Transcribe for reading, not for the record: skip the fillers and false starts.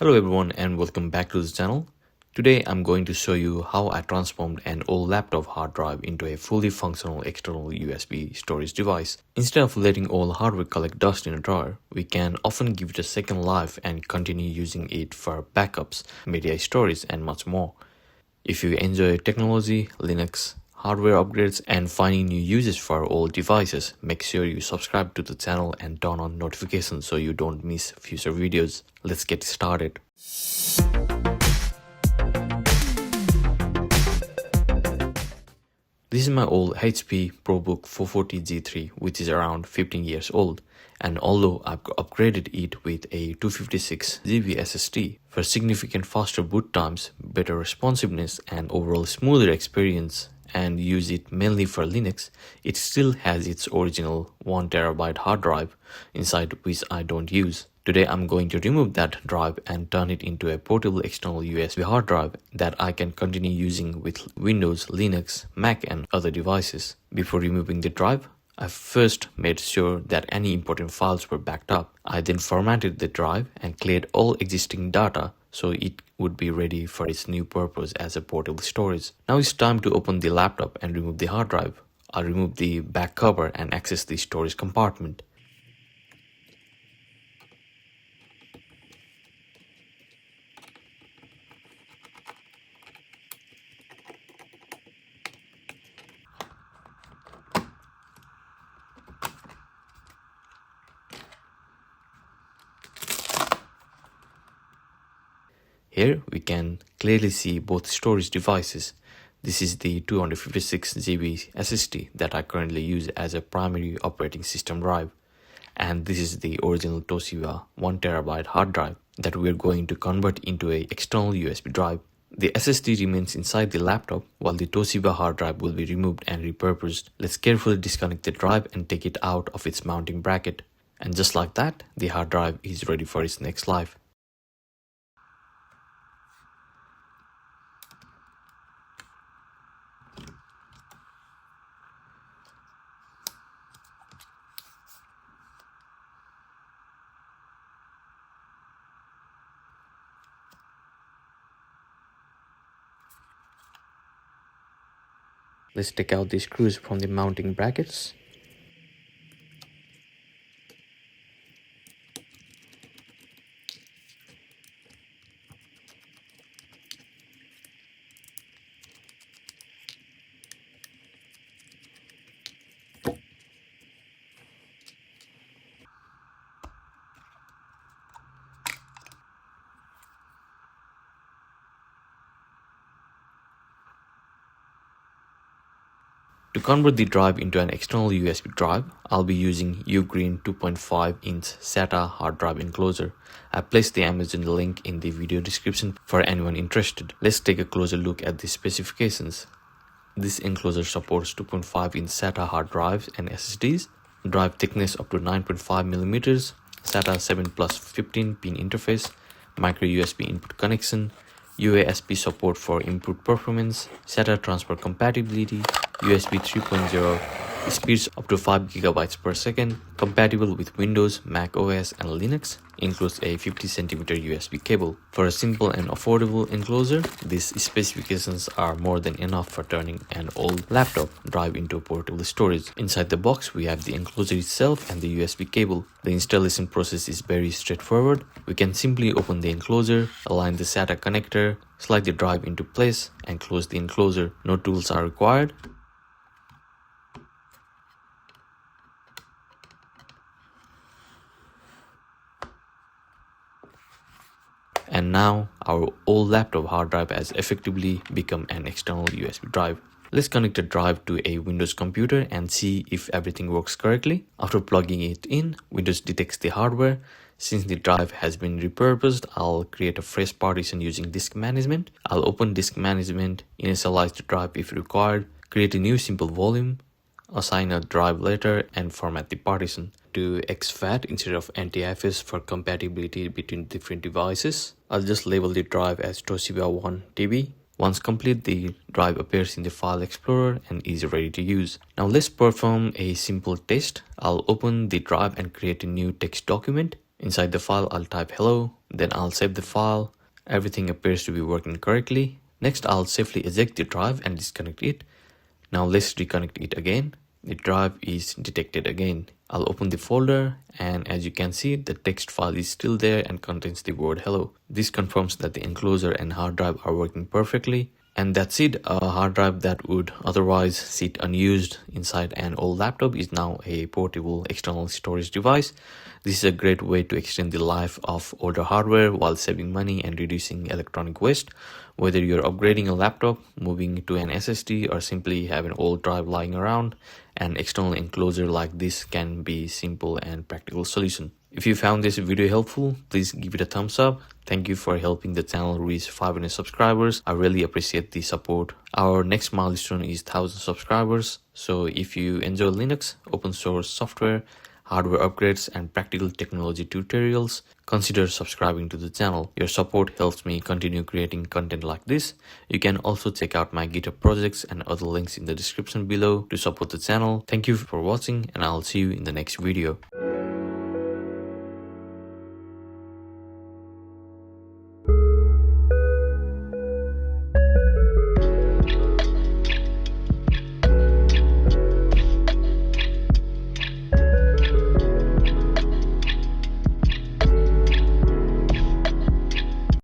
Hello everyone and welcome back to this channel. Today I'm going to show you how I transformed an old laptop hard drive into a fully functional external USB storage device. Instead of letting old hardware collect dust in a drawer, we can often give it a second life and continue using it for backups, media storage and much more. If you enjoy technology, Linux, hardware upgrades and finding new uses for old devices, make sure you subscribe to the channel and turn on notifications so you don't miss future videos. Let's get started. This is my old HP ProBook 440G3, which is around 15 years old, and although I've upgraded it with a 256GB SSD for significant faster boot times, better responsiveness and overall smoother experience, and use it mainly for Linux, it still has its original 1TB hard drive inside which I don't use. Today I'm going to remove that drive and turn it into a portable external USB hard drive that I can continue using with Windows, Linux, Mac and other devices. Before removing the drive, I first made sure that any important files were backed up. I then formatted the drive and cleared all existing data so it would be ready for its new purpose as a portable storage. Now it's time to open the laptop and remove the hard drive. I'll remove the back cover and access the storage compartment. Here we can clearly see both storage devices. This is the 256GB SSD that I currently use as a primary operating system drive. And this is the original Toshiba 1TB hard drive that we are going to convert into an external USB drive. The SSD remains inside the laptop while the Toshiba hard drive will be removed and repurposed. Let's carefully disconnect the drive and take it out of its mounting bracket. And just like that, the hard drive is ready for its next life. Let's take out the screws from the mounting brackets. To convert the drive into an external USB drive, I'll be using UGREEN 2.5-inch SATA hard drive enclosure. I placed the Amazon link in the video description for anyone interested. Let's take a closer look at the specifications. This enclosure supports 2.5-inch SATA hard drives and SSDs, drive thickness up to 9.5mm, SATA 7+15 pin interface, micro USB input connection, USB support for input performance, SATA transfer compatibility, USB 3.0, speeds up to 5 GB per second, compatible with Windows, Mac OS and Linux, includes a 50cm USB cable. For a simple and affordable enclosure, these specifications are more than enough for turning an old laptop drive into portable storage. Inside the box, we have the enclosure itself and the USB cable. The installation process is very straightforward. We can simply open the enclosure, align the SATA connector, slide the drive into place and close the enclosure. No tools are required. And now our old laptop hard drive has effectively become an external USB drive. Let's connect the drive to a Windows computer and see if everything works correctly. After plugging it in, Windows detects the hardware. Since the drive has been repurposed, I'll create a fresh partition using disk management. I'll open disk management, initialize the drive if required, create a new simple volume, assign a drive letter and format the partition to exFAT instead of NTFS for compatibility between different devices. I'll just label the drive as Toshiba 1TB. Once complete, the drive appears in the File Explorer and is ready to use. Now let's perform a simple test. I'll open the drive and create a new text document. Inside the file, I'll type hello, then I'll save the file. Everything appears to be working correctly. Next, I'll safely eject the drive and disconnect it. Now let's reconnect it again. The drive is detected again. I'll open the folder, and as you can see, the text file is still there and contains the word hello. This confirms that the enclosure and hard drive are working perfectly. And that's it. A hard drive that would otherwise sit unused inside an old laptop is now a portable external storage device. This is a great way to extend the life of older hardware while saving money and reducing electronic waste. Whether you're upgrading a laptop, moving to an SSD, or simply have an old drive lying around, an external enclosure like this can be a simple and practical solution. If you found this video helpful, please give it a thumbs up. Thank you for helping the channel reach 500 subscribers. I really appreciate the support. Our next milestone is 1000 subscribers. So if you enjoy Linux, open source software, hardware upgrades, and practical technology tutorials, consider subscribing to the channel. Your support helps me continue creating content like this. You can also check out my GitHub projects and other links in the description below to support the channel. Thank you for watching, and I'll see you in the next video.